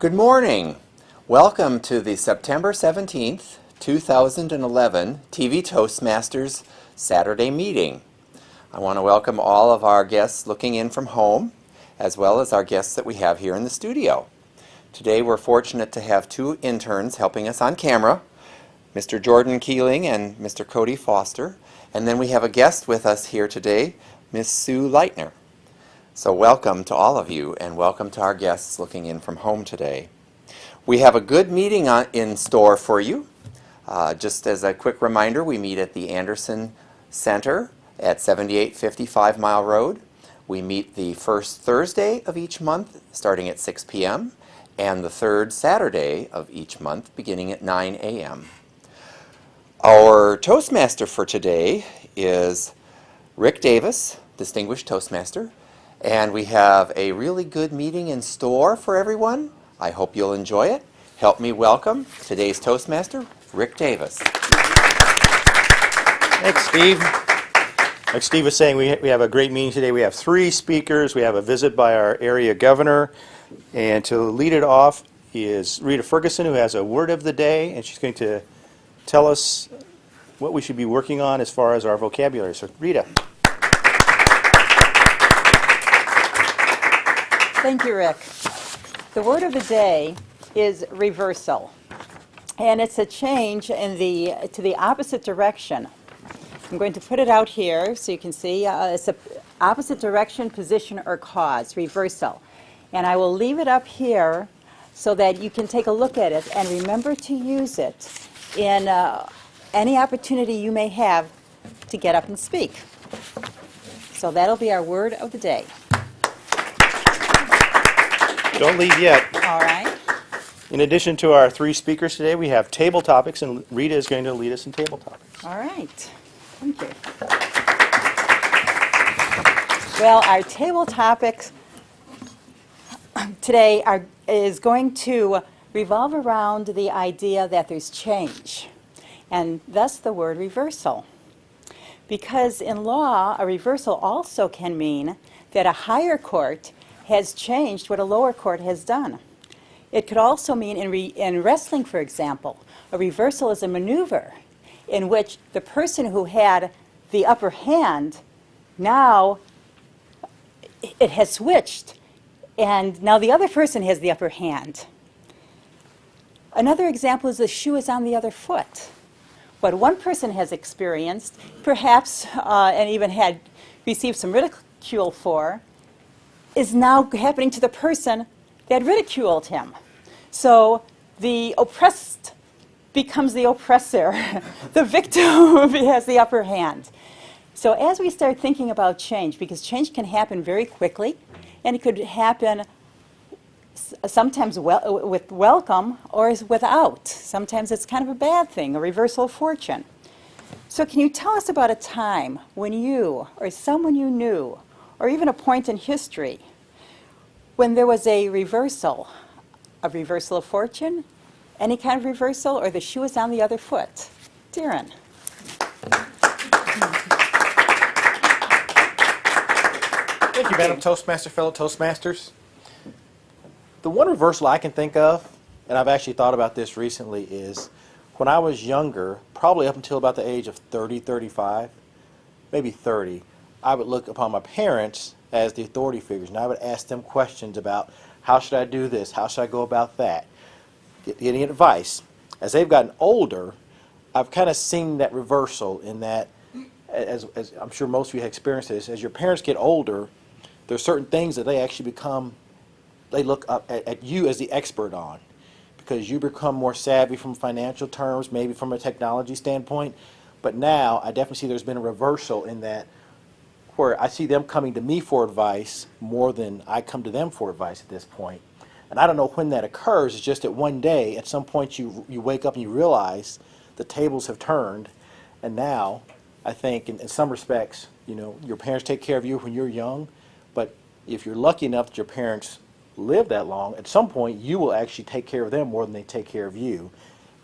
Good morning. Welcome to the September 17th, 2011 TV Toastmasters Saturday meeting. I want to welcome all of our guests looking in from home, as well as our guests that we have here in the studio. Today we're fortunate to have two interns helping us on camera, Mr. Jordan Keeling and Mr. Cody Foster, and then we have a guest with us here today, Miss Sue Leitner. So welcome to all of you, and welcome to our guests looking in from home today. We have a good meeting in store for you. Just as a quick reminder, we meet at the Anderson Center at 7855 Mile Road. We meet the first Thursday of each month starting at 6 p.m. and the third Saturday of each month beginning at 9 a.m. Our Toastmaster for today is Rick Davis, Distinguished Toastmaster. And we have a really good meeting in store for everyone. I hope you'll enjoy it. Help me welcome today's Toastmaster, Rick Davis. Thanks, Steve. Like Steve was saying, we have a great meeting today. We have three speakers. We have a visit by our area governor. And to lead it off is Rita Ferguson, who has a word of the day, and she's going to tell us what we should be working on as far as our vocabulary. So, Rita. Thank you, Rick. The word of the day is reversal, and it's a change in to the opposite direction. I'm going to put it out here so you can see. It's the opposite direction, position, or cause, reversal. And I will leave it up here so that you can take a look at it and remember to use it in any opportunity you may have to get up and speak. So that'll be our word of the day. Don't leave yet. All right. In addition to our three speakers today, we have table topics, and Rita is going to lead us in table topics. All right. Thank you. Well, our table topics today is going to revolve around the idea that there's change, and thus the word reversal. Because in law, a reversal also can mean that a higher court has changed what a lower court has done. It could also mean in wrestling, for example, a reversal is a maneuver in which the person who had the upper hand, now it has switched, and now the other person has the upper hand. Another example is the shoe is on the other foot. What one person has experienced, perhaps, and even had received some ridicule for, is now happening to the person that ridiculed him. So the oppressed becomes the oppressor. The victim has the upper hand. So as we start thinking about change, because change can happen very quickly, and it could happen sometimes with welcome or without. Sometimes it's kind of a bad thing, a reversal of fortune. So can you tell us about a time when you or someone you knew, or even a point in history, when there was a reversal of fortune, any kind of reversal, or the shoe is on the other foot? Darren. Thank you, Madam Toastmaster, fellow Toastmasters. The one reversal I can think of, and I've actually thought about this recently, is when I was younger, probably up until about the age of 30, 35, maybe 30, I would look upon my parents as the authority figures, and I would ask them questions about how should I do this, how should I go about that, getting advice. As they've gotten older, I've kind of seen that reversal in that, as I'm sure most of you have experienced this, as your parents get older, there's certain things that they actually become, they look up at you as the expert on, because you become more savvy from financial terms, maybe from a technology standpoint. But now I definitely see there's been a reversal in that, where I see them coming to me for advice more than I come to them for advice at this point. And I don't know when that occurs. It's just that one day, at some point, you wake up and you realize the tables have turned. And now, I think, in some respects, you know, your parents take care of you when you're young. But if you're lucky enough that your parents live that long, at some point, you will actually take care of them more than they take care of you.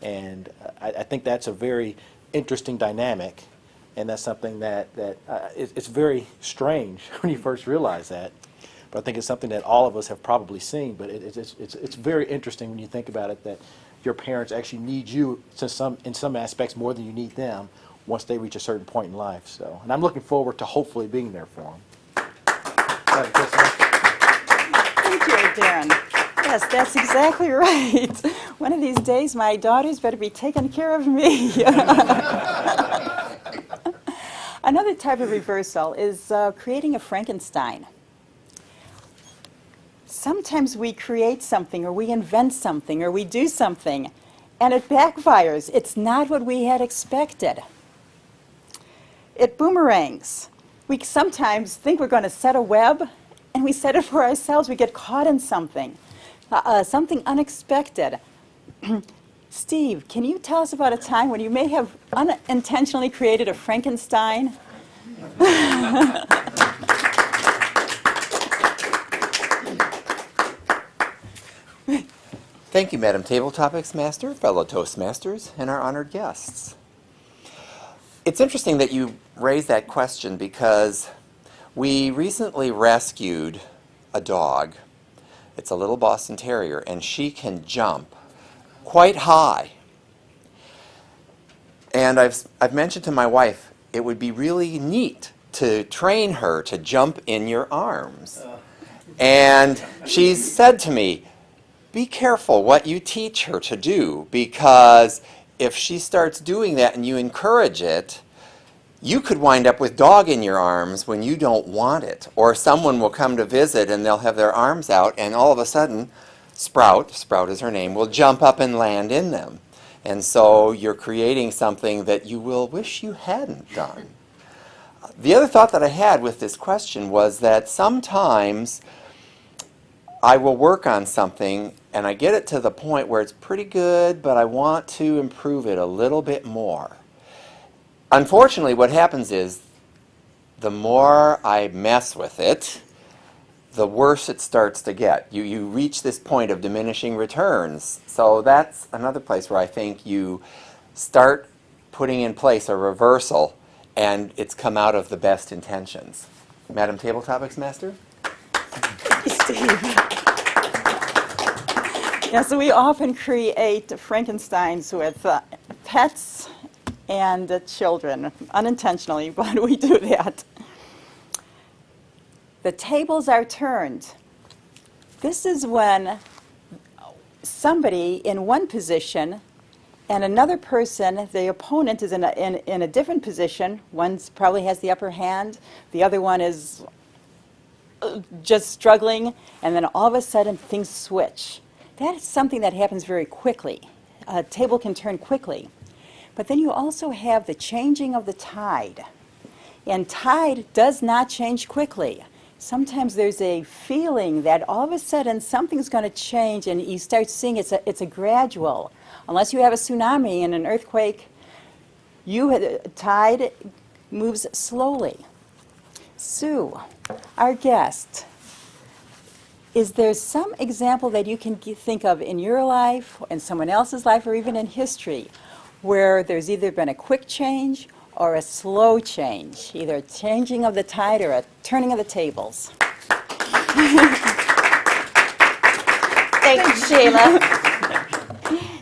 And I think that's a very interesting dynamic. And that's something that it's very strange when you first realize that. but I think it's something that all of us have probably seen. But it's very interesting when you think about it, that your parents actually need you in some aspects more than you need them once they reach a certain point in life. So, and I'm looking forward to hopefully being there for them. Thank you, Darren. Yes, that's exactly right. One of these days, my daughters better be taking care of me. Another type of reversal is creating a Frankenstein. Sometimes we create something, or we invent something, or we do something, and it backfires. It's not what we had expected. It boomerangs. We sometimes think we're going to set a web, and we set it for ourselves. We get caught in something, something unexpected. Steve, can you tell us about a time when you may have unintentionally created a Frankenstein? Thank you, Madam Tabletopics Master, fellow Toastmasters, and our honored guests. It's interesting that you raised that question because we recently rescued a dog. It's a little Boston Terrier, and she can jump quite high. And I've mentioned to my wife, it would be really neat to train her to jump in your arms. And she's said to me, be careful what you teach her to do, because if she starts doing that and you encourage it, you could wind up with dog in your arms when you don't want it. Or someone will come to visit and they'll have their arms out, and all of a sudden, Sprout is her name, will jump up and land in them. And so you're creating something that you will wish you hadn't done. The other thought that I had with this question was that sometimes I will work on something and I get it to the point where it's pretty good, but I want to improve it a little bit more. Unfortunately, what happens is the more I mess with it, the worse it starts to get. You reach this point of diminishing returns. So that's another place where I think you start putting in place a reversal, and it's come out of the best intentions. Madam Tabletopics Master? Steve. Yeah, so we often create Frankensteins with pets and children, unintentionally, but we do that. The tables are turned. This is when somebody in one position and another person, the opponent, is in a different position. One probably has the upper hand, the other one is just struggling, and then all of a sudden things switch. That is something that happens very quickly. A table can turn quickly. But then you also have the changing of the tide. And tide does not change quickly. Sometimes there's a feeling that all of a sudden something's going to change, and you start seeing it's a gradual. Unless you have a tsunami and an earthquake, tide moves slowly. Sue, our guest, is there some example that you can think of in your life, in someone else's life, or even in history, where there's either been a quick change or a slow change, either a changing of the tide or a turning of the tables? Thanks, Sheila.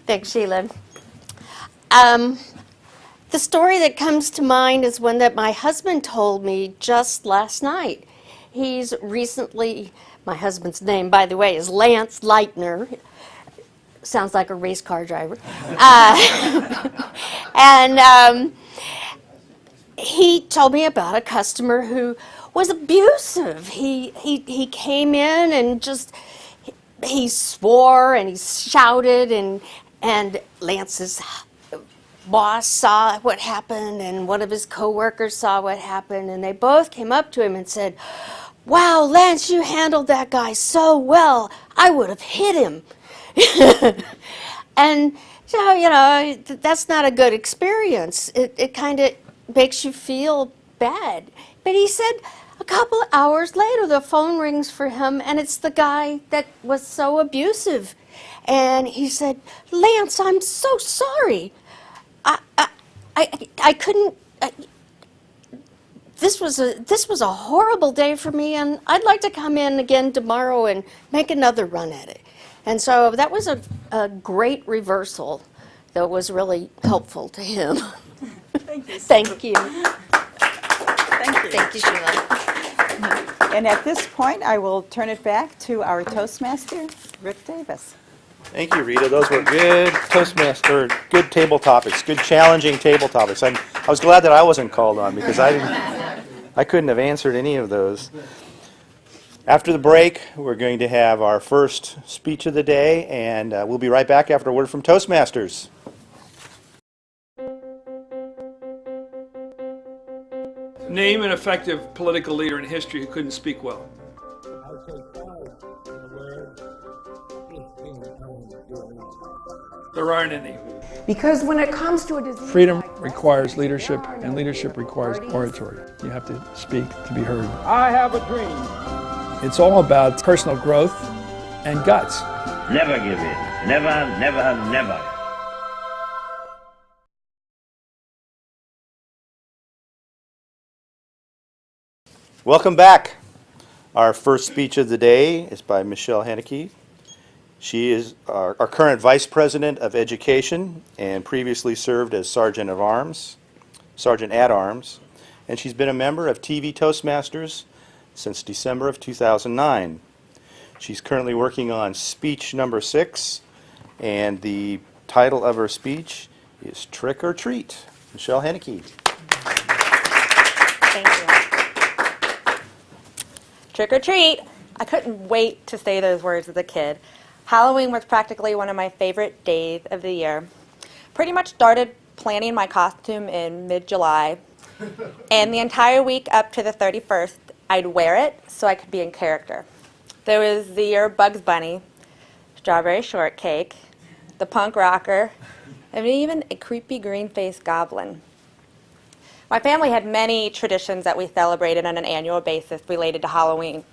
Thanks, Sheila. The story that comes to mind is one that my husband told me just last night. He's recently, my husband's name, by the way, is Lance Leitner. Sounds like a race car driver. And he told me about a customer who was abusive. He came in and just, he swore and he shouted, and Lance's boss saw what happened, and one of his coworkers saw what happened, and they both came up to him and said, "Wow, Lance, you handled that guy so well. I would have hit him." And so, you know, that's not a good experience. It kind of makes you feel bad. But he said a couple of hours later, the phone rings for him, and it's the guy that was so abusive. And he said, "Lance, I'm so sorry. I couldn't, this was a horrible day for me, and I'd like to come in again tomorrow and make another run at it. And so that was a great reversal that was really helpful to him. Thank you. Thank you. Thank you. Thank you, Sheila. And at this point, I will turn it back to our Toastmaster, Rick Davis. Thank you, Rita. Those were good Toastmaster, good table topics, good challenging table topics. I was glad that I wasn't called on because I couldn't have answered any of those. After the break, we're going to have our first speech of the day, and we'll be right back after a word from Toastmasters. Name an effective political leader in history who couldn't speak well. There aren't any. Because when it comes to a disease, Freedom requires leadership, and leadership requires oratory. You have to speak to be heard. I have a dream. It's all about personal growth and guts. Never give in. Never, never, never. Welcome back. Our first speech of the day is by Michelle Hennekes. She is our current Vice President of Education and previously served as Sergeant at Arms, and she's been a member of TV Toastmasters since December of 2009. She's currently working on speech number 6, and the title of her speech is Trick or Treat. Michelle Hennekes. Thank you. Trick or treat. I couldn't wait to say those words as a kid. Halloween was practically one of my favorite days of the year. Pretty much started planning my costume in mid-July, and the entire week up to the 31st, I'd wear it so I could be in character. There was the year Bugs Bunny, strawberry shortcake, the punk rocker, and even a creepy green-faced goblin. My family had many traditions that we celebrated on an annual basis related to Halloween.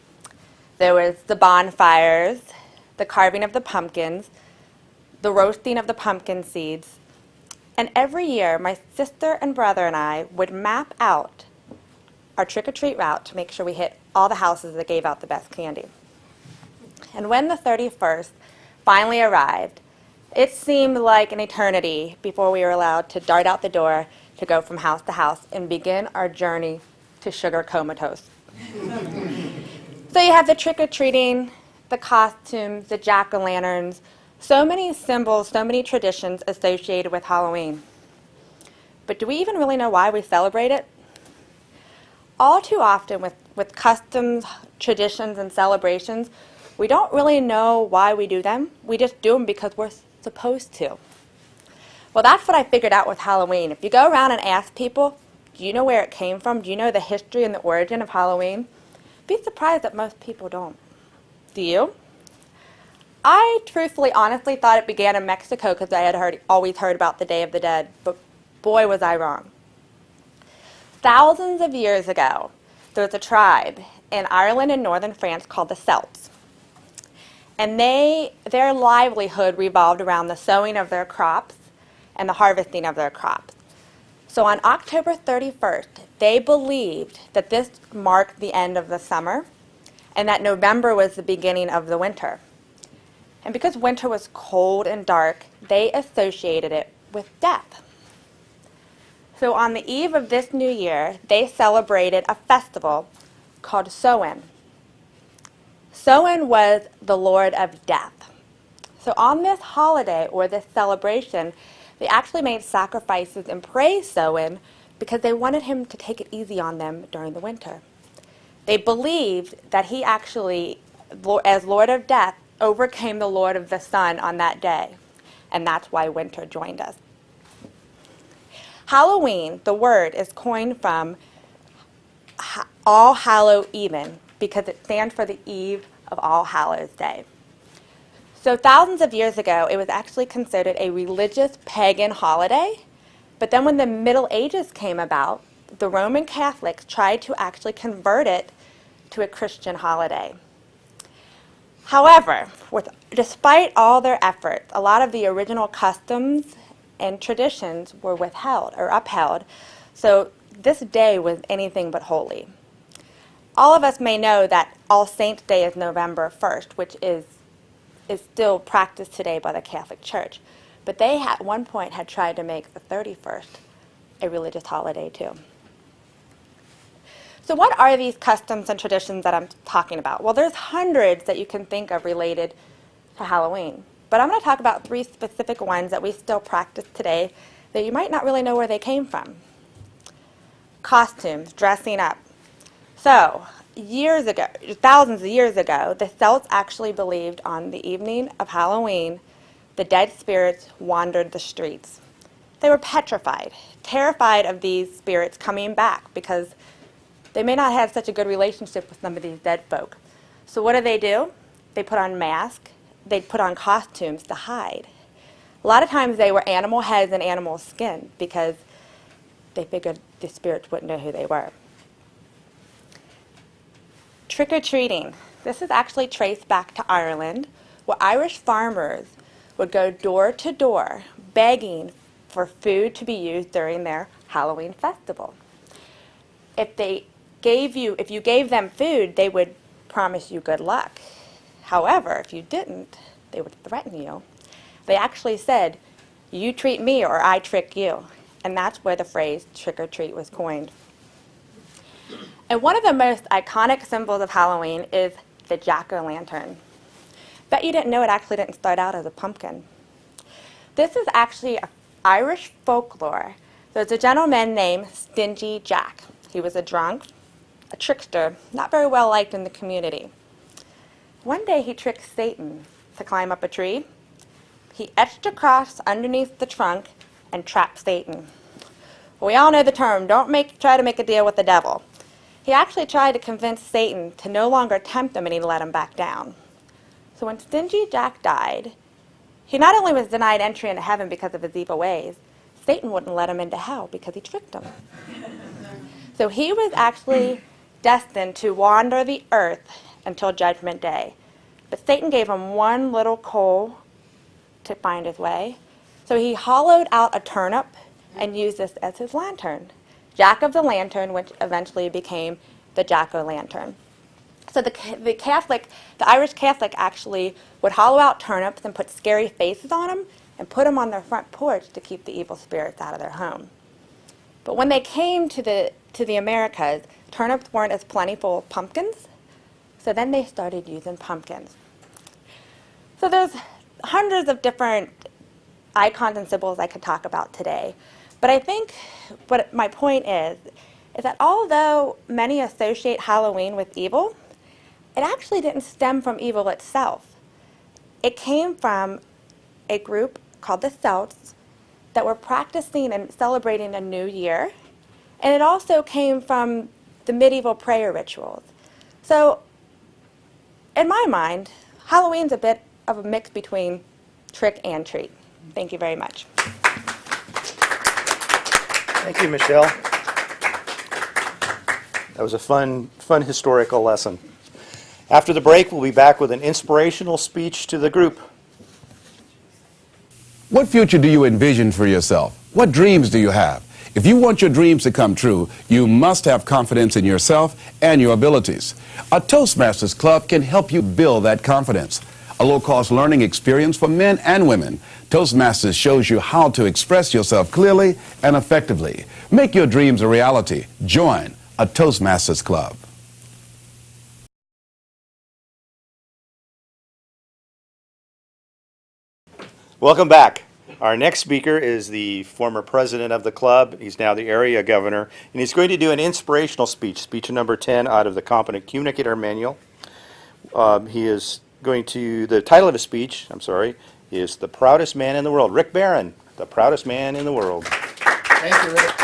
There was the bonfires, the carving of the pumpkins, the roasting of the pumpkin seeds, and every year my sister and brother and I would map out our trick-or-treat route to make sure we hit all the houses that gave out the best candy. And when the 31st finally arrived, it seemed like an eternity before we were allowed to dart out the door to go from house to house and begin our journey to sugar comatose. So you have the trick-or-treating, the costumes, the jack-o'-lanterns, so many symbols, so many traditions associated with Halloween. But do we even really know why we celebrate it? All too often with customs, traditions, and celebrations, we don't really know why we do them. We just do them because we're supposed to. Well, that's what I figured out with Halloween. If you go around and ask people, do you know where it came from? Do you know the history and the origin of Halloween? Be surprised that most people don't. Do you? I truthfully, honestly thought it began in Mexico because I had always heard about the Day of the Dead, but boy was I wrong. Thousands of years ago, there was a tribe in Ireland and northern France called the Celts. And their livelihood revolved around the sowing of their crops and the harvesting of their crops. So on October 31st, they believed that this marked the end of the summer and that November was the beginning of the winter. And because winter was cold and dark, they associated it with death. So on the eve of this new year, they celebrated a festival called Samhain. Samhain was the Lord of Death. So on this holiday or this celebration, they actually made sacrifices and praised Samhain because they wanted him to take it easy on them during the winter. They believed that he actually, as Lord of Death, overcame the Lord of the Sun on that day, and that's why winter joined us. Halloween, the word, is coined from All Hallow Even because it stands for the eve of All Hallows Day. So thousands of years ago, it was actually considered a religious pagan holiday, but then when the Middle Ages came about, the Roman Catholics tried to actually convert it to a Christian holiday. However, despite all their efforts, a lot of the original customs and traditions were withheld or upheld. So this day was anything but holy. All of us may know that All Saints' Day is November 1st, which is still practiced today by the Catholic Church. But they at one point had tried to make the 31st a religious holiday too. So what are these customs and traditions that I'm talking about? Well, there's hundreds that you can think of related to Halloween. But I'm going to talk about 3 specific ones that we still practice today that you might not really know where they came from. Costumes, dressing up. So, years ago, thousands of years ago, the Celts actually believed on the evening of Halloween, the dead spirits wandered the streets. They were petrified, terrified of these spirits coming back because they may not have such a good relationship with some of these dead folk. So what do? They put on masks, they put on costumes to hide. A lot of times they were animal heads and animal skin because they figured the spirits wouldn't know who they were. Trick-or-treating. This is actually traced back to Ireland, where Irish farmers would go door to door begging for food to be used during their Halloween festival. If you gave them food, they would promise you good luck. However, if you didn't, they would threaten you. They actually said, "You treat me or I trick you." And that's where the phrase trick-or-treat was coined. And one of the most iconic symbols of Halloween is the jack-o'-lantern. Bet you didn't know it actually didn't start out as a pumpkin. This is actually Irish folklore. There's a gentleman named Stingy Jack. He was a drunk, a trickster, not very well liked in the community. One day he tricked Satan to climb up a tree. He etched a cross underneath the trunk and trapped Satan. Well, we all know the term, try to make a deal with the devil. He actually tried to convince Satan to no longer tempt him and he let him back down. So when Stingy Jack died, he not only was denied entry into heaven because of his evil ways, Satan wouldn't let him into hell because he tricked him. So he was actually destined to wander the earth until Judgment Day. But Satan gave him one little coal to find his way. So he hollowed out a turnip and used this as his lantern. Jack of the Lantern, which eventually became the jack-o'-lantern. So the Irish Catholic actually would hollow out turnips and put scary faces on them and put them on their front porch to keep the evil spirits out of their home. But when they came to the Americas, turnips weren't as plentiful as pumpkins, so then they started using pumpkins. So there's hundreds of different icons and symbols I could talk about today. But I think what my point is that although many associate Halloween with evil, it actually didn't stem from evil itself. It came from a group called the Celts that were practicing and celebrating a new year, and it also came from the medieval prayer rituals. So, in my mind, Halloween's a bit of a mix between trick and treat. Thank you very much. Thank you, Michelle. That was a fun historical lesson. After the break, we'll be back with an inspirational speech to the group. What future do you envision for yourself? What dreams do you have? If you want your dreams to come true, you must have confidence in yourself and your abilities. A Toastmasters Club can help you build that confidence. A low-cost learning experience for men and women. Toastmasters shows you how to express yourself clearly and effectively. Make your dreams a reality. Join a Toastmasters Club. Welcome back. Our next speaker is the former president of the club. He's now the area governor, and he's going to do an inspirational speech number 10 out of the Competent Communicator Manual. The title of his speech, is The Proudest Man in the World. Rick Barron, the proudest man in the world. Thank you, Rick.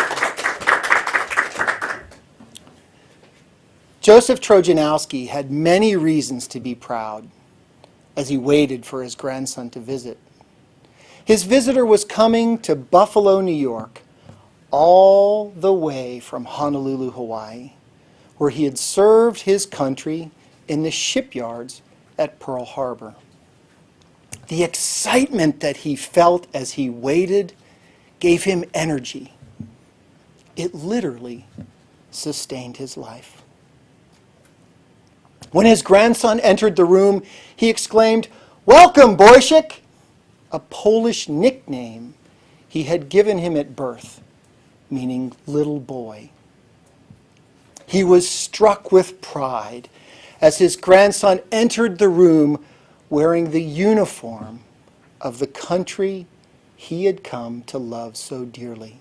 Joseph Trojanowski had many reasons to be proud as he waited for his grandson to visit. His visitor was coming to Buffalo, New York, all the way from Honolulu, Hawaii, where he had served his country in the shipyards at Pearl Harbor. The excitement that he felt as he waited gave him energy. It literally sustained his life. When his grandson entered the room, he exclaimed, "Welcome, Boyshik," a Polish nickname he had given him at birth, meaning little boy. He was struck with pride as his grandson entered the room wearing the uniform of the country he had come to love so dearly.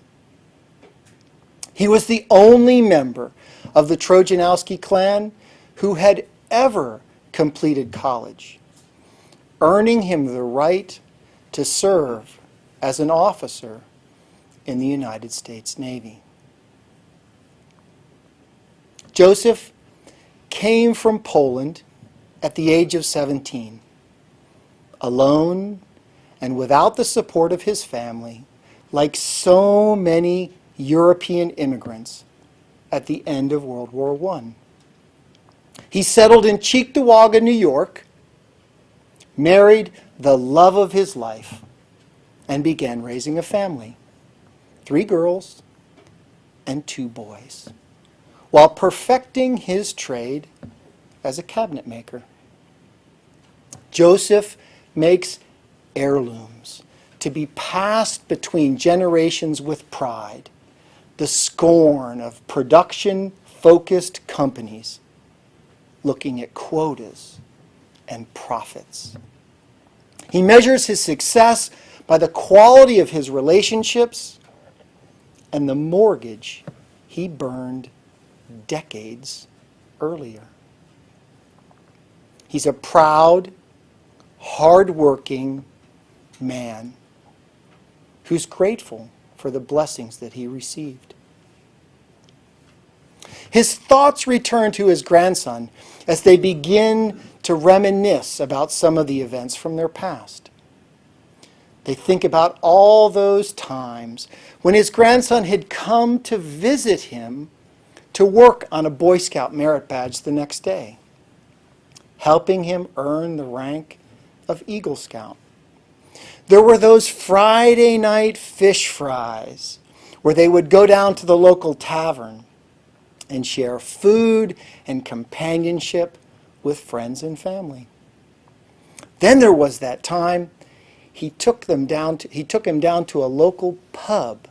He was the only member of the Trojanowski clan who had ever completed college, earning him the right to serve as an officer in the United States Navy. Joseph came from Poland at the age of 17, alone and without the support of his family, like so many European immigrants at the end of World War I. He settled in Cheektowaga, New York, married the love of his life, and began raising a family, 3 girls and 2 boys, while perfecting his trade as a cabinet maker. Joseph makes heirlooms to be passed between generations with pride, the scorn of production-focused companies looking at quotas and profits. He measures his success by the quality of his relationships and the mortgage he burned decades earlier. He's a proud, hard-working man who's grateful for the blessings that he received. His thoughts return to his grandson as they begin to reminisce about some of the events from their past. They think about all those times when his grandson had come to visit him to work on a Boy Scout merit badge the next day, helping him earn the rank of Eagle Scout. There were those Friday night fish fries where they would go down to the local tavern and share food and companionship with friends and family. Then there was that time he took him down to a local pub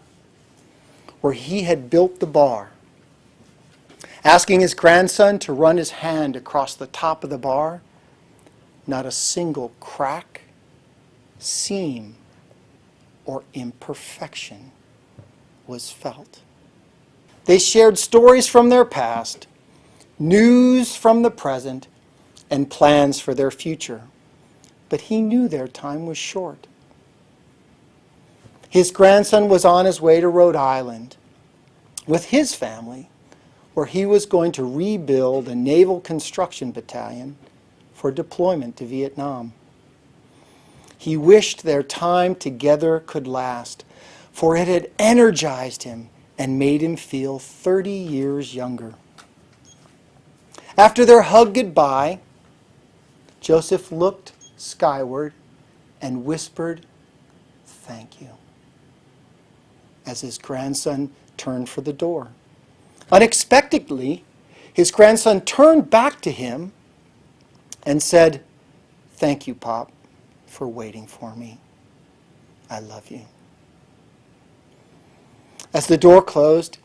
where he had built the bar, asking his grandson to run his hand across the top of the bar. Not a single crack, seam, or imperfection was felt. They shared stories from their past, news from the present, and plans for their future. But he knew their time was short. His grandson was on his way to Rhode Island with his family, where he was going to rebuild a naval construction battalion for deployment to Vietnam. He wished their time together could last, for it had energized him and made him feel 30 years younger. After their hug goodbye, Joseph looked skyward and whispered, "Thank you," as his grandson turned for the door. Unexpectedly, his grandson turned back to him and said, "Thank you, Pop, for waiting for me. I love you." As the door closed,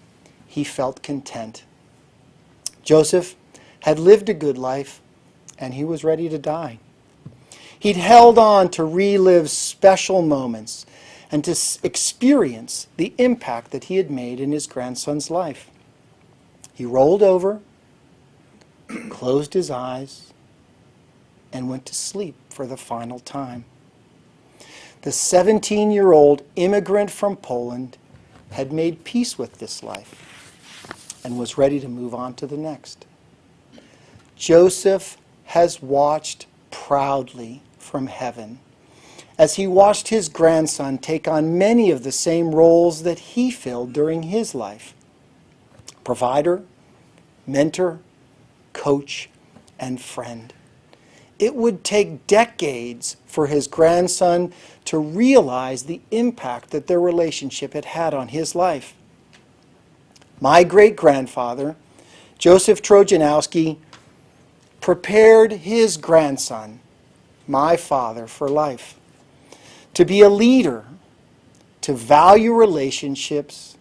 he felt content. Joseph had lived a good life, and he was ready to die. He'd held on to relive special moments and to experience the impact that he had made in his grandson's life. He rolled over, closed his eyes, and went to sleep for the final time. The 17-year-old immigrant from Poland had made peace with this life and was ready to move on to the next. Joseph has watched proudly from heaven as he watched his grandson take on many of the same roles that he filled during his life: provider, mentor, coach, and friend. It would take decades for his grandson to realize the impact that their relationship had had on his life. my great-grandfather, Joseph Trojanowski, prepared his grandson, my father, for life. To be a leader, to value relationships,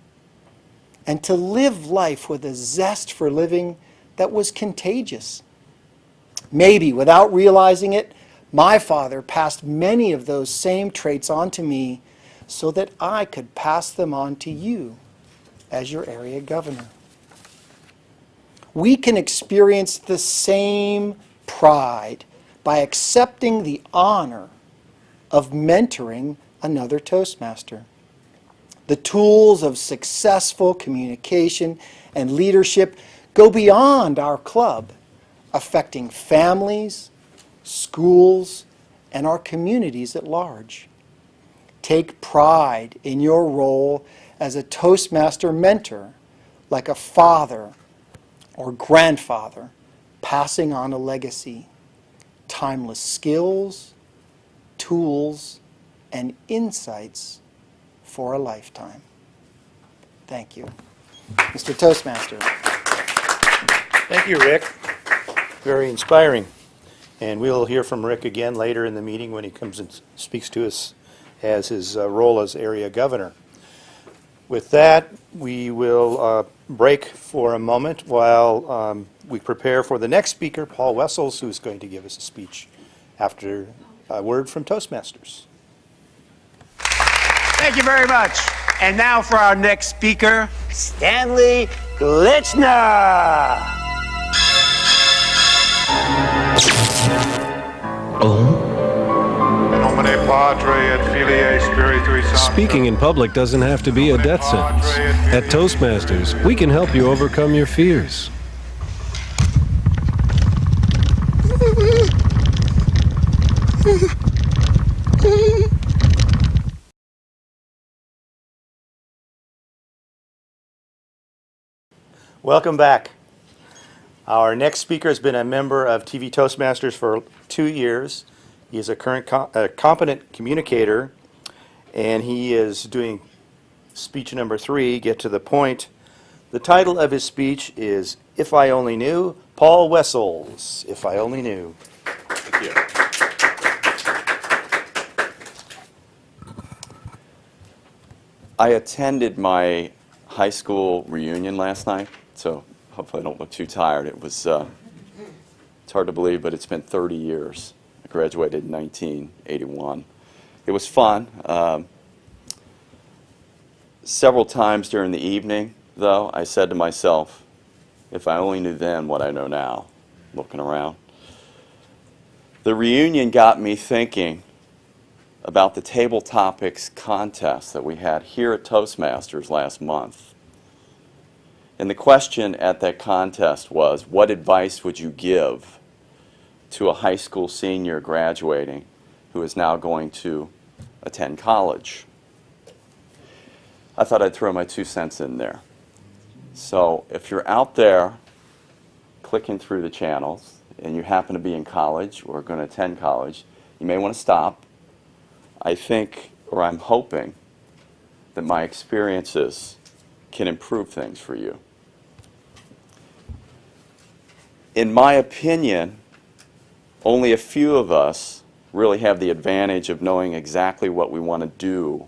and to live life with a zest for living that was contagious. Maybe, without realizing it, my father passed many of those same traits on to me so that I could pass them on to you as your area governor. We can experience the same pride by accepting the honor of mentoring another Toastmaster. The tools of successful communication and leadership go beyond our club, affecting families, schools, and our communities at large. Take pride in your role as a Toastmaster mentor, like a father or grandfather passing on a legacy, timeless skills, tools, and insights for a lifetime. Thank you. Mr. Toastmaster. Thank you, Rick. Very inspiring. And we'll hear from Rick again later in the meeting when he comes and speaks to us as his role as area governor. With that, we will break for a moment while we prepare for the next speaker, Paul Wessels, who's going to give us a speech after a word from Toastmasters. Thank you very much. And now for our next speaker, Stanley Glitchner. Speaking in public doesn't have to be a death sentence. At Toastmasters, we can help you overcome your fears. Welcome back. Our next speaker has been a member of TV Toastmasters for 2 years. He is a current competent communicator, and he is doing speech number 3, Get to the Point. The title of his speech is If I Only Knew, Paul Wessels. If I Only Knew. Thank you. I attended my high school reunion last night, so hopefully I don't look too tired. It was, it's hard to believe, but it's been 30 years. I graduated in 1981. It was fun. Several times during the evening, though, I said to myself, if I only knew then what I know now, looking around. The reunion got me thinking about the Tabletopics contest that we had here at Toastmasters last month. And the question at that contest was, what advice would you give to a high school senior graduating who is now going to attend college? I thought I'd throw my 2 cents in there. So if you're out there clicking through the channels and you happen to be in college or going to attend college, you may want to stop. I think, or I'm hoping, that my experiences can improve things for you. In my opinion, only a few of us really have the advantage of knowing exactly what we want to do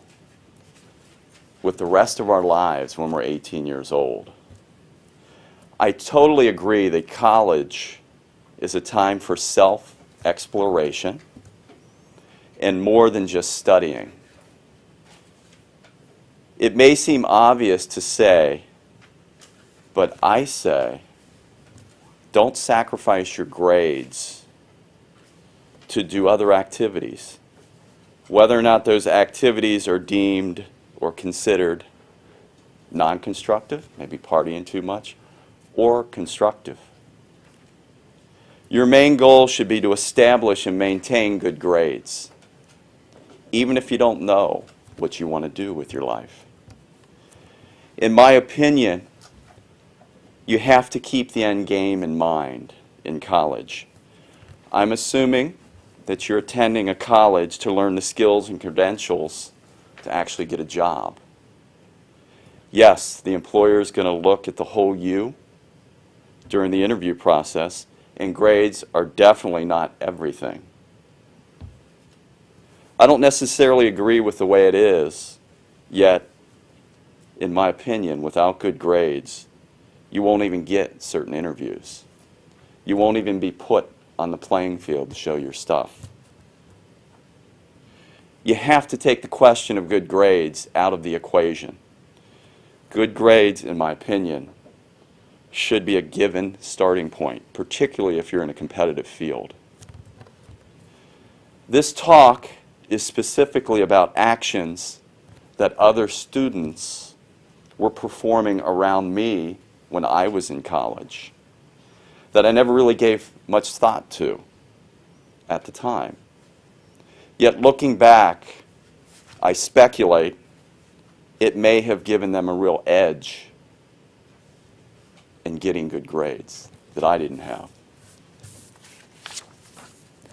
with the rest of our lives when we're 18 years old. I totally agree that college is a time for self-exploration and more than just studying. It may seem obvious to say, but I say, don't sacrifice your grades to do other activities, whether or not those activities are deemed or considered non-constructive, maybe partying too much, or constructive. Your main goal should be to establish and maintain good grades, even if you don't know what you want to do with your life. In my opinion, you have to keep the end game in mind in college. I'm assuming that you're attending a college to learn the skills and credentials to actually get a job. Yes, the employer is going to look at the whole you during the interview process, and grades are definitely not everything. I don't necessarily agree with the way it is, yet, in my opinion, without good grades, you won't even get certain interviews. You won't even be put on the playing field to show your stuff. You have to take the question of good grades out of the equation. Good grades, in my opinion, should be a given starting point, particularly if you're in a competitive field. This talk is specifically about actions that other students were performing around me when I was in college that I never really gave much thought to at the time. Yet looking back, I speculate it may have given them a real edge in getting good grades that I didn't have.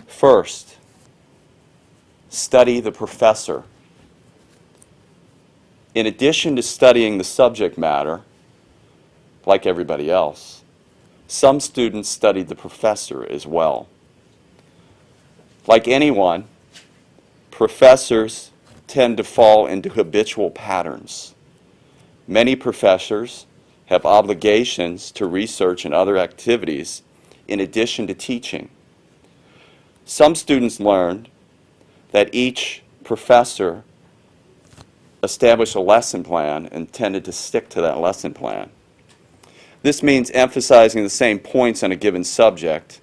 First, study the professor. In addition to studying the subject matter, like everybody else, some students studied the professor as well. Like anyone, professors tend to fall into habitual patterns. Many professors have obligations to research and other activities in addition to teaching. Some students learned that each professor established a lesson plan and tended to stick to that lesson plan. This means emphasizing the same points on a given subject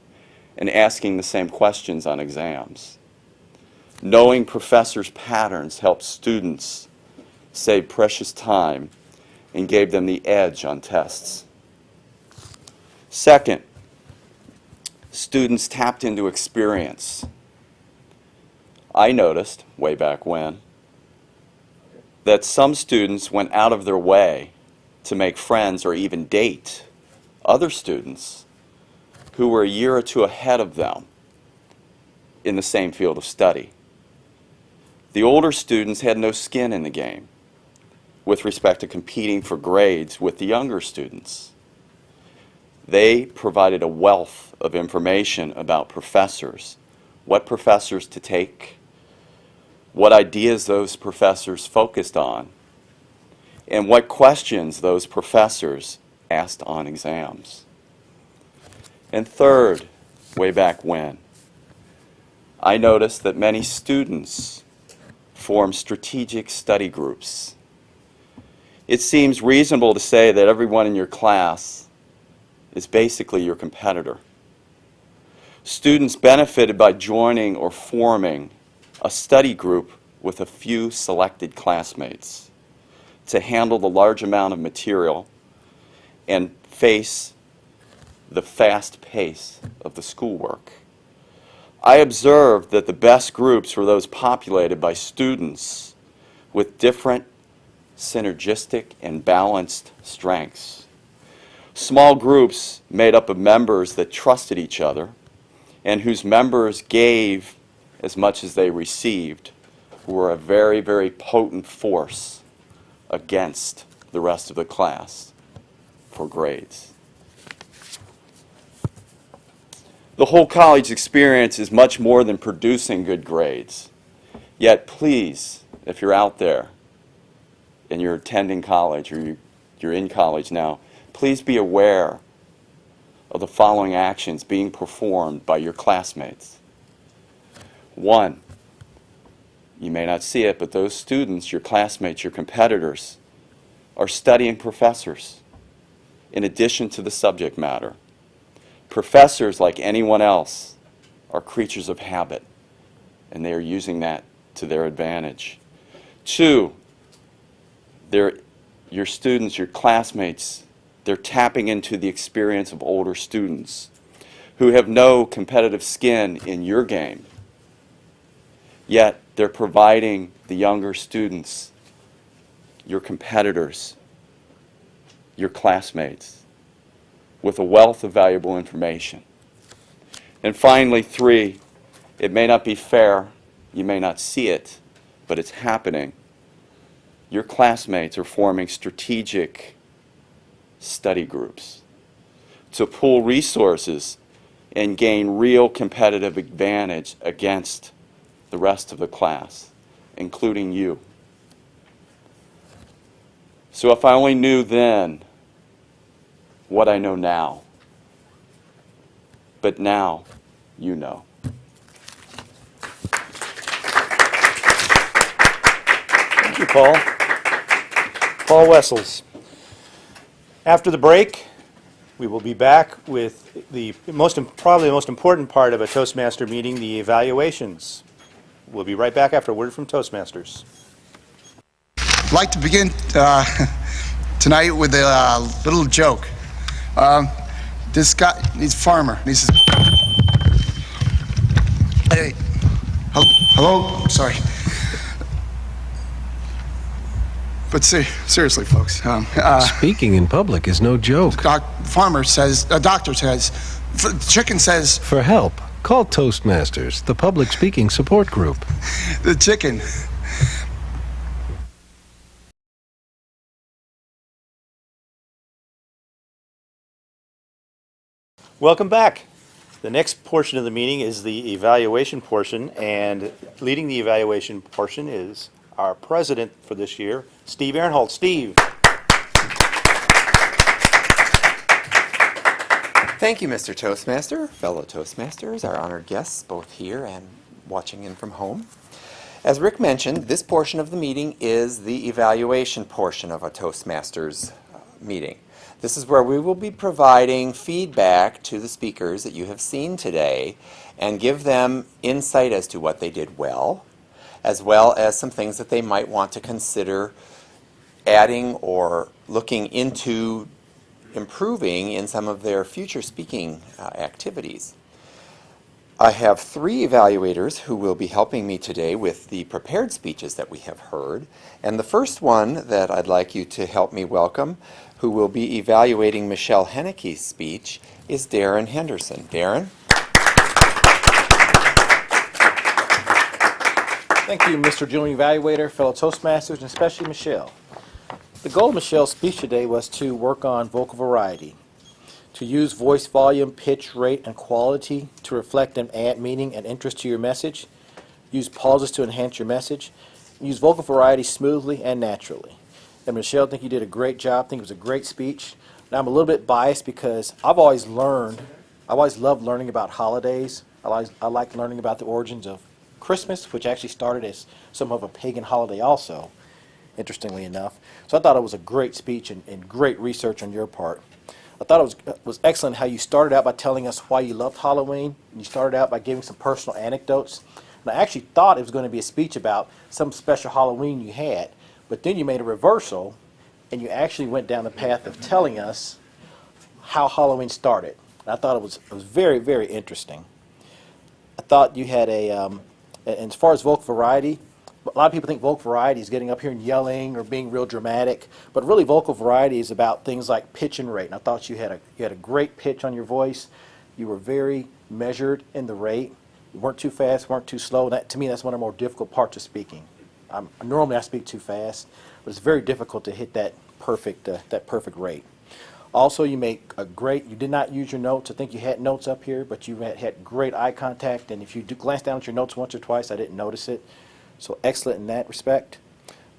and asking the same questions on exams. Knowing professors' patterns helps students save precious time and gave them the edge on tests. Second, students tapped into experience. I noticed, way back when, that some students went out of their way to make friends or even date other students who were a year or two ahead of them in the same field of study. The older students had no skin in the game with respect to competing for grades with the younger students. They provided a wealth of information about professors, what professors to take, what ideas those professors focused on, and what questions those professors asked on exams. And third, way back when, I noticed that many students form strategic study groups. It seems reasonable to say that everyone in your class is basically your competitor. Students benefited by joining or forming a study group with a few selected classmates to handle the large amount of material and face the fast pace of the schoolwork. I observed that the best groups were those populated by students with different synergistic and balanced strengths. Small groups made up of members that trusted each other and whose members gave as much as they received were a very, very potent force against the rest of the class for grades. The whole college experience is much more than producing good grades. Yet please, if you're out there and you're attending college or you're in college now, please be aware of the following actions being performed by your classmates. One, you may not see it, but those students, your classmates, your competitors, are studying professors in addition to the subject matter. Professors, like anyone else, are creatures of habit, and they are using that to their advantage. Two, your students, your classmates, they're tapping into the experience of older students who have no competitive skin in your game, yet they're providing the younger students, your competitors, your classmates, with a wealth of valuable information. And finally, three, it may not be fair, you may not see it, but it's happening. your classmates are forming strategic study groups to pool resources and gain real competitive advantage against the rest of the class, including you. So if I only knew then what I know now, but now you know. Thank you, Paul. Paul Wessels. After the break, we will be back with probably the most important part of a Toastmaster meeting, the evaluations. We'll be right back after a word from Toastmasters. I'd like to begin tonight with a little joke. This guy, he's a farmer. He says, "Hey, hello, sorry." But seriously, folks. Speaking in public is no joke. Farmer says, doctor says, chicken says. For help, call Toastmasters, the public speaking support group. The chicken. Welcome back. The next portion of the meeting is the evaluation portion, and leading the evaluation portion is our president for this year, Steve Ahrenholz. Steve. Thank you, Mr. Toastmaster, fellow Toastmasters, our honored guests, both here and watching in from home. As Rick mentioned, this portion of the meeting is the evaluation portion of a Toastmasters meeting. This is where we will be providing feedback to the speakers that you have seen today and give them insight as to what they did well as some things that they might want to consider adding or looking into improving in some of their future speaking activities. I have 3 evaluators who will be helping me today with the prepared speeches that we have heard. And the first one that I'd like you to help me welcome, who will be evaluating Michelle Hennekes' speech, is Darren Henderson. Darren? Thank you, Mr. Junior Evaluator, fellow Toastmasters, and especially Michelle. The goal of Michelle's speech today was to work on vocal variety, to use voice volume, pitch, rate, and quality to reflect and add meaning and interest to your message, use pauses to enhance your message, use vocal variety smoothly and naturally. And Michelle, I think you did a great job. I think it was a great speech. Now I'm a little bit biased because I've always loved learning about holidays. I like learning about the origins of Christmas, which actually started as some of a pagan holiday also, interestingly enough. So I thought it was a great speech and great research on your part. I thought it was excellent how you started out by telling us why you loved Halloween. And you started out by giving some personal anecdotes. And I actually thought it was going to be a speech about some special Halloween you had, but then you made a reversal and you actually went down the path of telling us how Halloween started. And I thought it was very, very interesting. I thought you had and as far as vocal variety, a lot of people think vocal variety is getting up here and yelling or being real dramatic, but really vocal variety is about things like pitch and rate. And I thought you had a great pitch on your voice. You were very measured in the rate. You weren't too fast, weren't too slow. To me, that's one of the more difficult parts of speaking. Normally I speak too fast, but it's very difficult to hit that perfect rate. Also, you did not use your notes. I think you had notes up here, but you had great eye contact, and if you do glance down at your notes once or twice, I didn't notice it. So excellent in that respect.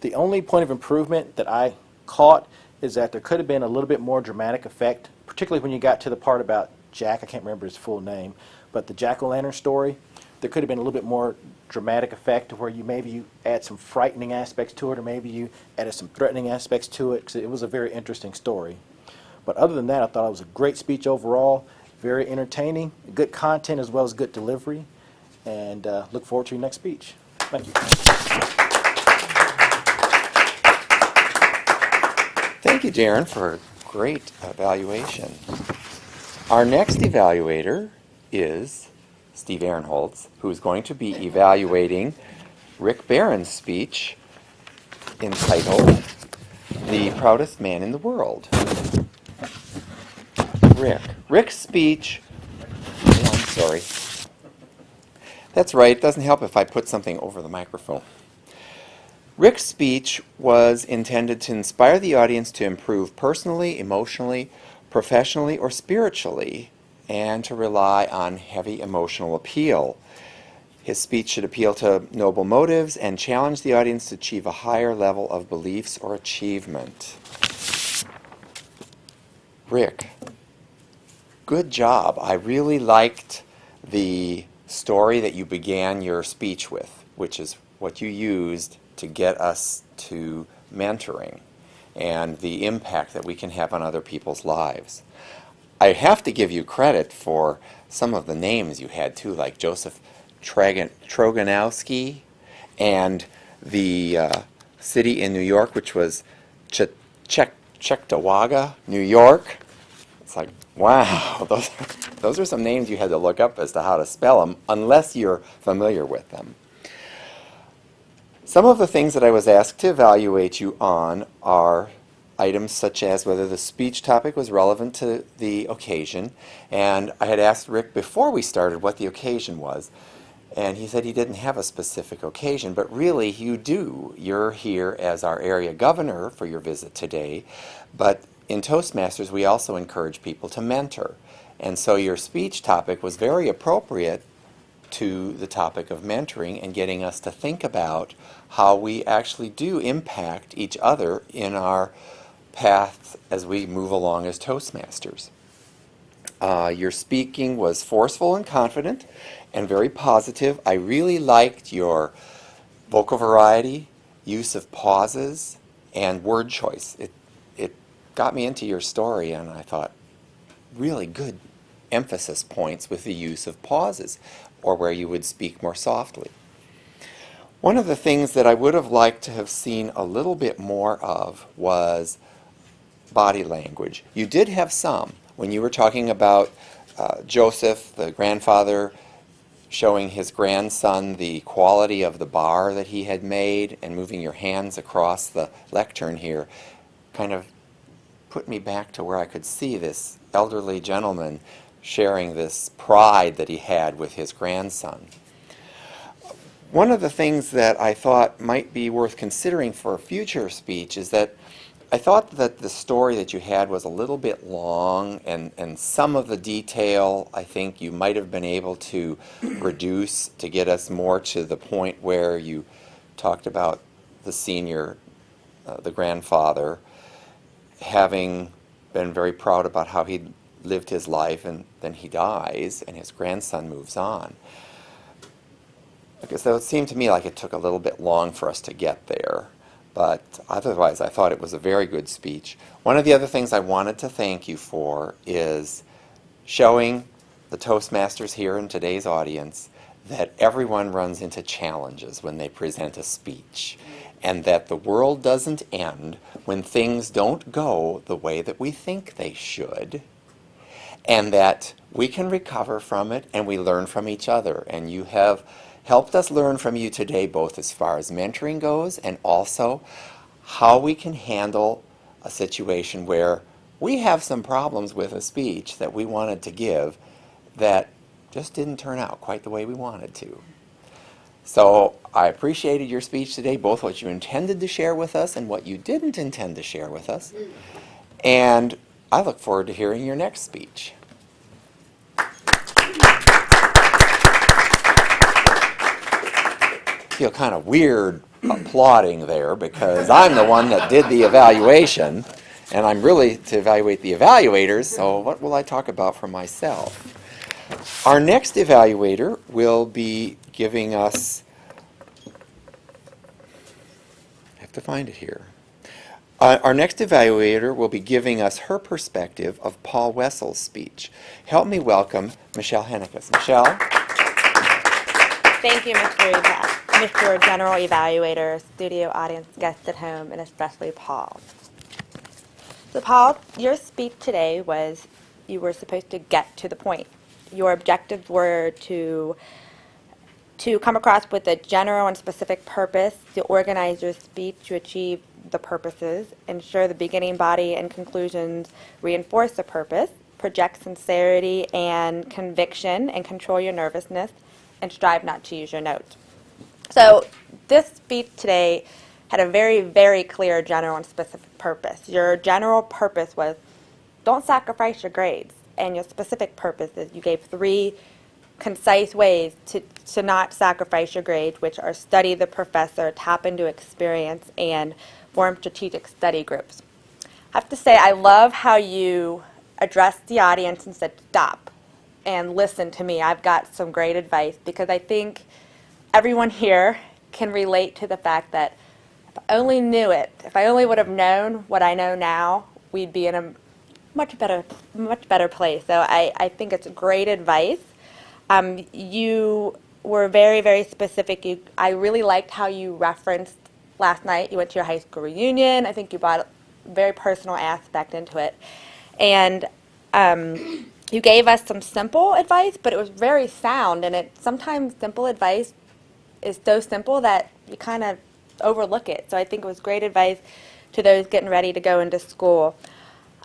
The only point of improvement that I caught is that there could have been a little bit more dramatic effect, particularly when you got to the part about Jack. I can't remember his full name, but the jack-o'-lantern story. There could have been a little bit more dramatic effect where maybe you add some frightening aspects to it, or maybe you added some threatening aspects to it, because it was a very interesting story. But other than that, I thought it was a great speech overall, very entertaining, good content as well as good delivery, and look forward to your next speech. Thank you. Thank you, Darren, for a great evaluation. Our next evaluator is Steve Ahrenholz, who is going to be evaluating Rick Barron's speech entitled The Proudest Man in the World. Rick's speech, oh, I'm sorry. That's right, it doesn't help if I put something over the microphone. Rick's speech was intended to inspire the audience to improve personally, emotionally, professionally, or spiritually, and to rely on heavy emotional appeal. His speech should appeal to noble motives and challenge the audience to achieve a higher level of beliefs or achievement. Rick, good job. I really liked the story that you began your speech with, which is what you used to get us to mentoring and the impact that we can have on other people's lives. I have to give you credit for some of the names you had too, like Joseph Troganowski and the city in New York, which was Cheektowaga, New York. It's like, wow, those are some names you had to look up as to how to spell them, unless you're familiar with them. Some of the things that I was asked to evaluate you on are items such as whether the speech topic was relevant to the occasion, and I had asked Rick before we started what the occasion was, and he said he didn't have a specific occasion, but really you do. You're here as our area governor for your visit today, but in Toastmasters we also encourage people to mentor, and so your speech topic was very appropriate to the topic of mentoring and getting us to think about how we actually do impact each other in our path as we move along as Toastmasters. Your speaking was forceful and confident and very positive. I really liked your vocal variety, use of pauses, and word choice. It got me into your story, and I thought, really good emphasis points with the use of pauses, or where you would speak more softly. One of the things that I would have liked to have seen a little bit more of was body language. You did have some. When you were talking about Joseph, the grandfather, showing his grandson the quality of the bar that he had made and moving your hands across the lectern here, kind of put me back to where I could see this elderly gentleman sharing this pride that he had with his grandson. One of the things that I thought might be worth considering for a future speech is that I thought that the story that you had was a little bit long, and some of the detail I think you might have been able to reduce to get us more to the point where you talked about the senior, the grandfather, having been very proud about how he lived his life, and then he dies and his grandson moves on. So it seemed to me like it took a little bit long for us to get there. But otherwise, I thought it was a very good speech. One of the other things I wanted to thank you for is showing the Toastmasters here in today's audience that everyone runs into challenges when they present a speech, and that the world doesn't end when things don't go the way that we think they should, and that we can recover from it and we learn from each other. And you have helped us learn from you today, both as far as mentoring goes and also how we can handle a situation where we have some problems with a speech that we wanted to give that just didn't turn out quite the way we wanted to. So I appreciated your speech today, both what you intended to share with us and what you didn't intend to share with us. And I look forward to hearing your next speech. I feel kind of weird applauding there because I'm the one that did the evaluation, and I'm really to evaluate the evaluators, so what will I talk about for myself? Our next evaluator will be giving us, I have to find it here. Our next evaluator will be giving us her perspective of Paul Wessels' speech. Help me welcome Michelle Hennekes. Michelle? Thank you, Mr. Rita. Mr. General Evaluator, studio audience, guests at home, and especially Paul. So Paul, your speech today was, you were supposed to get to the point. Your objectives were to come across with a general and specific purpose, to organize your speech to achieve the purposes, ensure the beginning, body, and conclusions reinforce the purpose, project sincerity and conviction, and control your nervousness, and strive not to use your notes. So this speech today had a very, very clear general and specific purpose. Your general purpose was don't sacrifice your grades, and your specific purpose is you gave 3 concise ways to not sacrifice your grades, which are study the professor, tap into experience, and form strategic study groups. I have to say, I love how you addressed the audience and said, stop and listen to me. I've got some great advice, because I think everyone here can relate to the fact that if I only knew it, if I only would have known what I know now, we'd be in a much better place. So I think it's great advice. You were very, very specific. I really liked how you referenced last night. You went to your high school reunion. I think you brought a very personal aspect into it. And you gave us some simple advice, but it was very sound. And sometimes simple advice is so simple that you kind of overlook it. So I think it was great advice to those getting ready to go into school.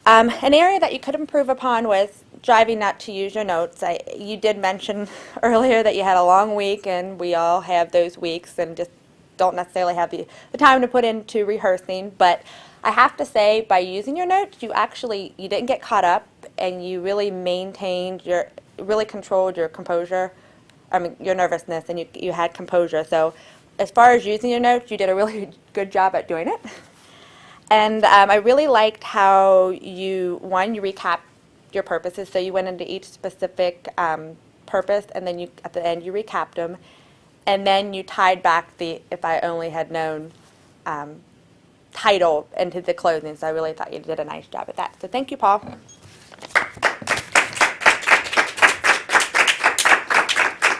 An area that you could improve upon was driving not to use your notes. You did mention earlier that you had a long week, and we all have those weeks and just don't necessarily have the time to put into rehearsing. But I have to say, by using your notes, you didn't get caught up, and you really really controlled your composure, your nervousness, and you had composure. So as far as using your notes, you did a really good job at doing it. And I really liked how you recapped your purposes. So you went into each specific purpose, and then at the end you recapped them. And then you tied back the "If I Only Had Known" title into the closing. So I really thought you did a nice job at that. So thank you, Paul.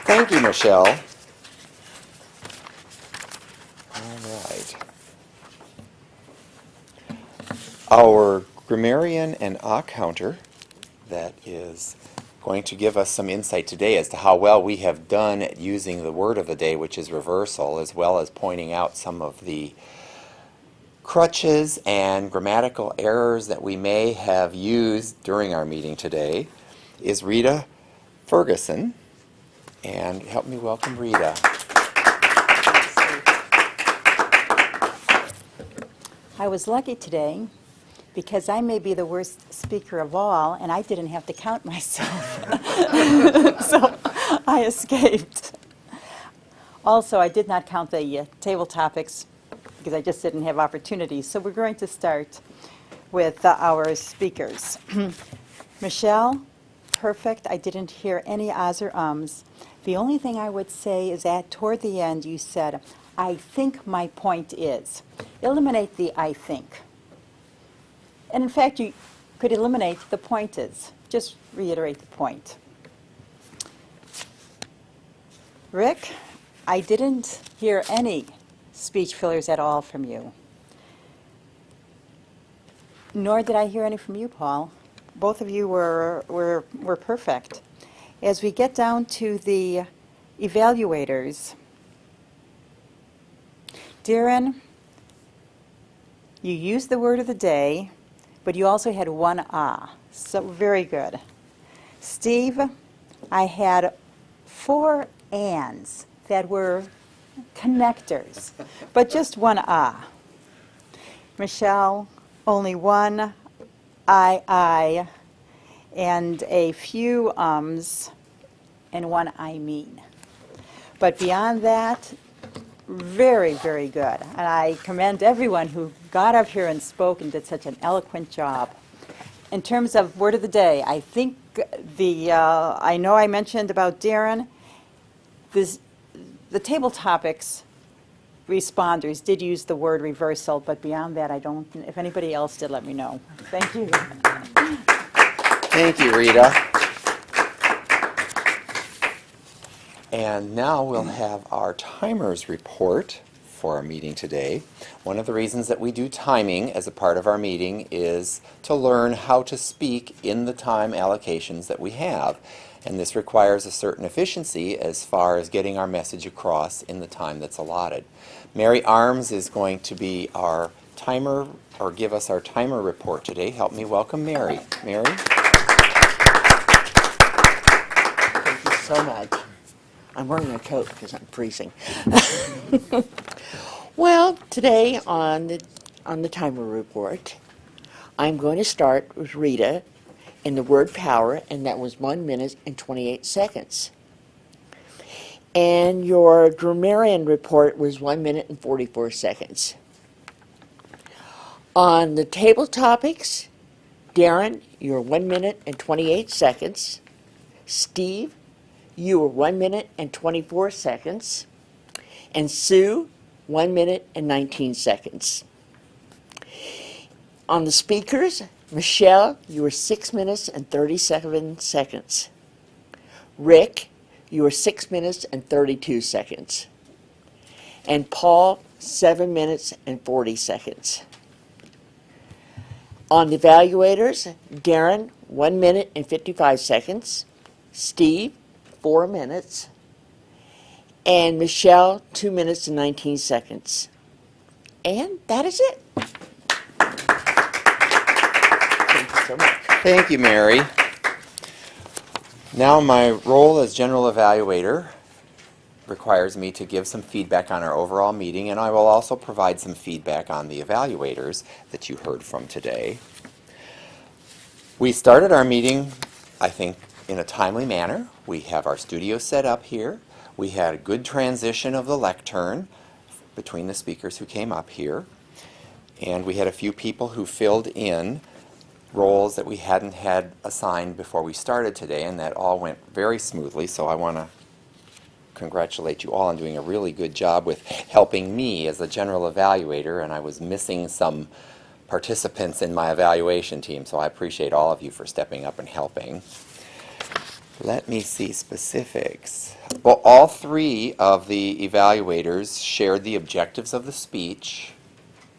Thank you, Michelle. All right. Our grammarian and counter that is going to give us some insight today as to how well we have done at using the word of the day, which is reversal, as well as pointing out some of the crutches and grammatical errors that we may have used during our meeting today, is Rita Ferguson. And help me welcome Rita. I was lucky today because I may be the worst speaker of all, and I didn't have to count myself. So I escaped. Also, I did not count the table topics because I just didn't have opportunities. So we're going to start with our speakers. Michelle, perfect. I didn't hear any ahs or ums. The only thing I would say is that toward the end you said, I think my point is. Eliminate the I think. And in fact, you could eliminate the point is. Just reiterate the point. Rick, I didn't hear any speech fillers at all from you. Nor did I hear any from you, Paul. Both of you were perfect. As we get down to the evaluators, Darren, you used the word of the day, but you also had one ah, so very good. Steve, I had 4 ands that were connectors, but just one ah. Michelle, only one I, and a few ums, and one I mean. But beyond that, very, very good. And I commend everyone who got up here and spoke and did such an eloquent job. In terms of word of the day, I think I know I mentioned about Darren, the table topics responders did use the word reversal, but beyond that, I don't. If anybody else did, let me know. Thank you. Thank you, Rita. And now we'll have our timers report for our meeting today. One of the reasons that we do timing as a part of our meeting is to learn how to speak in the time allocations that we have. And this requires a certain efficiency as far as getting our message across in the time that's allotted. Mary Arms is going to be our timer, or give us our timer report today. Help me welcome Mary. Mary? Thank you so much. I'm wearing a coat because I'm freezing. Well, today on the timer report, I'm going to start with Rita in the word power, and that was 1 minute and 28 seconds. And your grammarian report was 1 minute and 44 seconds. On the table topics, Darren, you were 1 minute and 28 seconds. Steve, you were 1 minute and 24 seconds. And Sue, 1 minute and 19 seconds. On the speakers, Michelle, you were 6 minutes and 37 seconds. Rick, you were 6 minutes and 32 seconds. And Paul, 7 minutes and 40 seconds. On the evaluators, Darren, 1 minute and 55 seconds. Steve, 4 minutes. And Michelle, 2 minutes and 19 seconds. And that is it. Thank you so much. Thank you, Mary. Now my role as general evaluator requires me to give some feedback on our overall meeting, and I will also provide some feedback on the evaluators that you heard from today. We started our meeting, I think, in a timely manner. We have our studio set up here. We had a good transition of the lectern between the speakers who came up here, and we had a few people who filled in roles that we hadn't had assigned before we started today, and that all went very smoothly, so I want to congratulate you all on doing a really good job with helping me as a general evaluator, and I was missing some participants in my evaluation team, so I appreciate all of you for stepping up and helping. Let me see specifics. Well, all three of the evaluators shared the objectives of the speech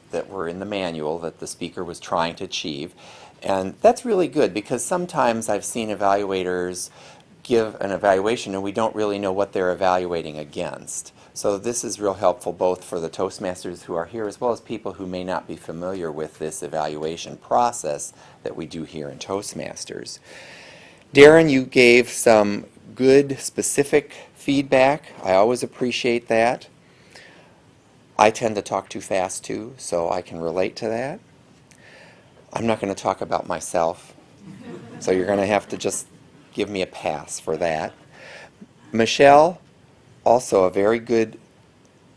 that were in the manual that the speaker was trying to achieve. And that's really good because sometimes I've seen evaluators give an evaluation and we don't really know what they're evaluating against. So this is real helpful both for the Toastmasters who are here as well as people who may not be familiar with this evaluation process that we do here in Toastmasters. Darren, you gave some good specific feedback. I always appreciate that. I tend to talk too fast too, so I can relate to that. I'm not going to talk about myself, so you're going to have to just give me a pass for that. Michelle, also a very good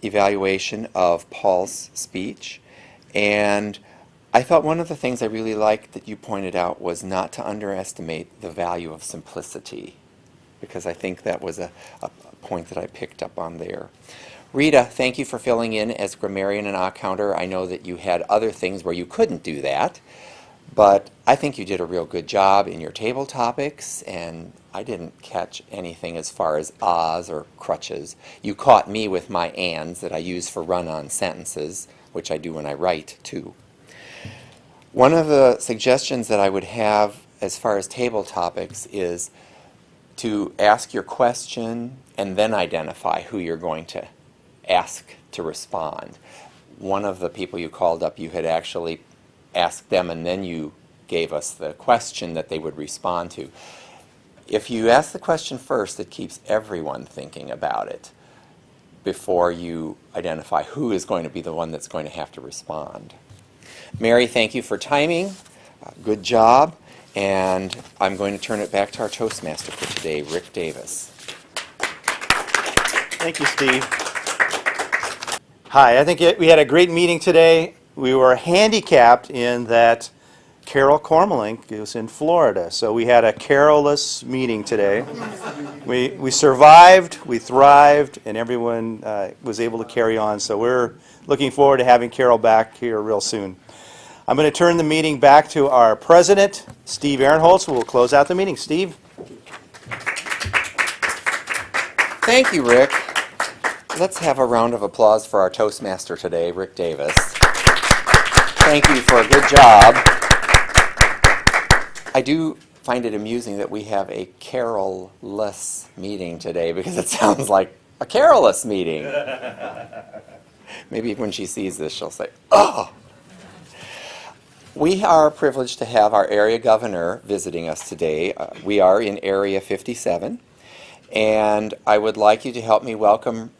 evaluation of Paul's speech, and I thought one of the things I really liked that you pointed out was not to underestimate the value of simplicity, because I think that was a point that I picked up on there. Rita, thank you for filling in as grammarian and accounter. I know that you had other things where you couldn't do that, but I think you did a real good job in your table topics, and I didn't catch anything as far as ahs or crutches. You caught me with my ands that I use for run-on sentences, which I do when I write too. One of the suggestions that I would have as far as table topics is to ask your question and then identify who you're going to ask to respond. One of the people you called up, you had actually asked them and then you gave us the question that they would respond to. If you ask the question first, it keeps everyone thinking about it before you identify who is going to be the one that's going to have to respond. Mary, thank you for timing. Good job. And I'm going to turn it back to our Toastmaster for today, Rick Davis. Thank you, Steve. Hi, I think we had a great meeting today. We were handicapped in that Carol Cormelink is in Florida, so we had a Carol-less meeting today. We survived, we thrived, and everyone was able to carry on, so we're looking forward to having Carol back here real soon. I'm going to turn the meeting back to our president, Steve Ahrenholz, who will close out the meeting. Steve? Thank you, Rick. Let's have a round of applause for our Toastmaster today, Rick Davis. Thank you for a good job. I do find it amusing that we have a Carol-less meeting today because it sounds like a Carol-less meeting. Maybe when she sees this, she'll say, oh! We are privileged to have our area governor visiting us today. We are in Area 57, and I would like you to help me welcome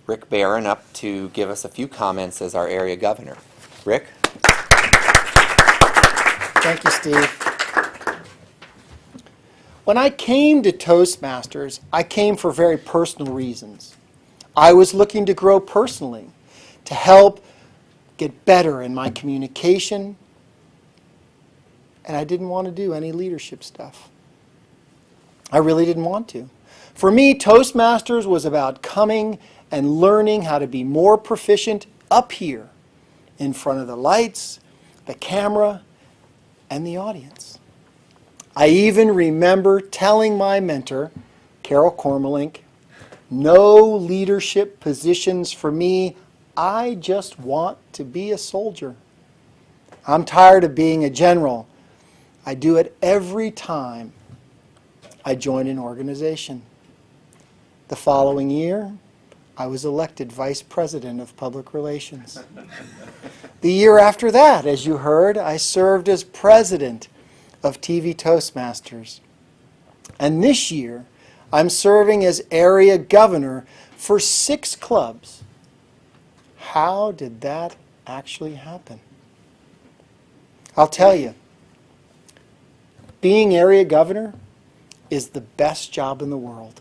Rick Barron up to give us a few comments as our area governor. Rick? Thank you, Steve. When I came to Toastmasters, I came for very personal reasons. I was looking to grow personally, to help get better in my communication, and I didn't want to do any leadership stuff. I really didn't want to. For me, Toastmasters was about coming and learning how to be more proficient up here in front of the lights, the camera, and the audience. I even remember telling my mentor, Carol Cormelink, no leadership positions for me. I just want to be a soldier. I'm tired of being a general. I do it every time I join an organization. The following year, I was elected Vice President of Public Relations. The year after that, as you heard, I served as President of TV Toastmasters. And this year, I'm serving as area governor for 6 clubs. How did that actually happen? I'll tell you, being area governor is the best job in the world.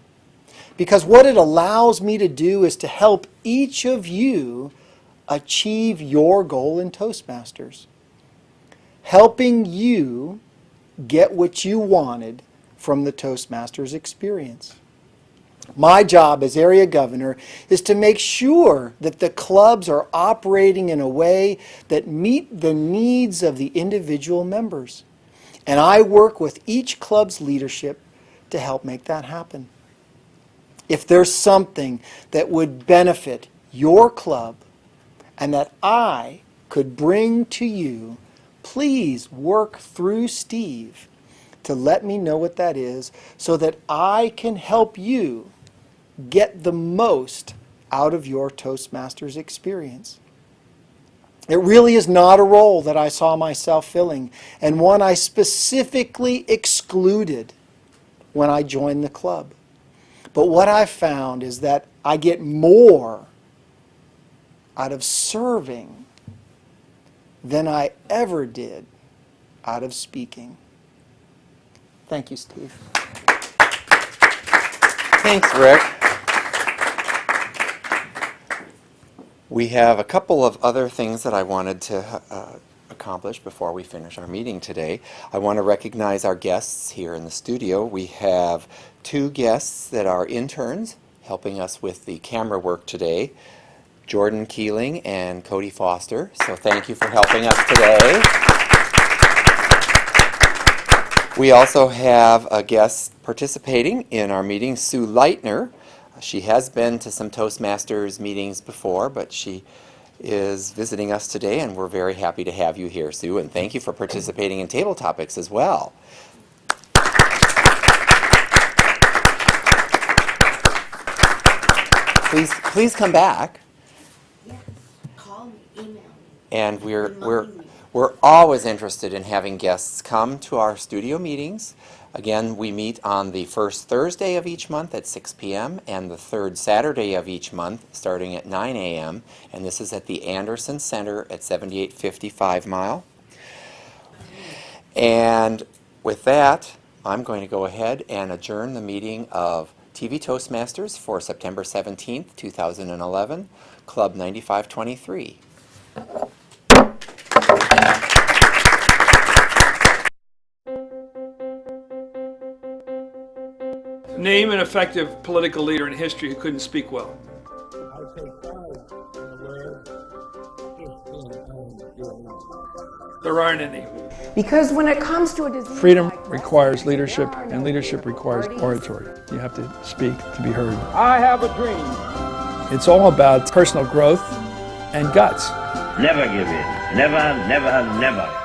Because what it allows me to do is to help each of you achieve your goal in Toastmasters. Helping you get what you wanted from the Toastmasters experience. My job as area governor is to make sure that the clubs are operating in a way that meet the needs of the individual members. And I work with each club's leadership to help make that happen. If there's something that would benefit your club and that I could bring to you, please work through Steve to let me know what that is so that I can help you get the most out of your Toastmasters experience. It really is not a role that I saw myself filling, and one I specifically excluded when I joined the club. But what I found is that I get more out of serving than I ever did out of speaking. Thank you, Steve. Thanks, Rick. We have a couple of other things that I wanted to accomplish before we finish our meeting today. I want to recognize our guests here in the studio. We have 2 guests that are interns helping us with the camera work today, Jordan Keeling and Cody Foster. So thank you for helping us today. We also have a guest participating in our meeting, Sue Leitner. She has been to some Toastmasters meetings before, but she is visiting us today, and we're very happy to have you here, Sue, and thank you for participating in Tabletopics as well. Please come back. Yeah, call me, email me. And we're always interested in having guests come to our studio meetings. Again, we meet on the first Thursday of each month at 6 p.m. and the third Saturday of each month starting at 9 a.m. And this is at the Anderson Center at 7855 Mile. And with that, I'm going to go ahead and adjourn the meeting of TV Toastmasters for September 17th, 2011, Club 9523. Name an effective political leader in history who couldn't speak well. There aren't any. Because when it comes to a disease, Freedom requires leadership, and leadership requires oratory. You have to speak to be heard. I have a dream. It's all about personal growth and guts. Never give in. Never, never, never.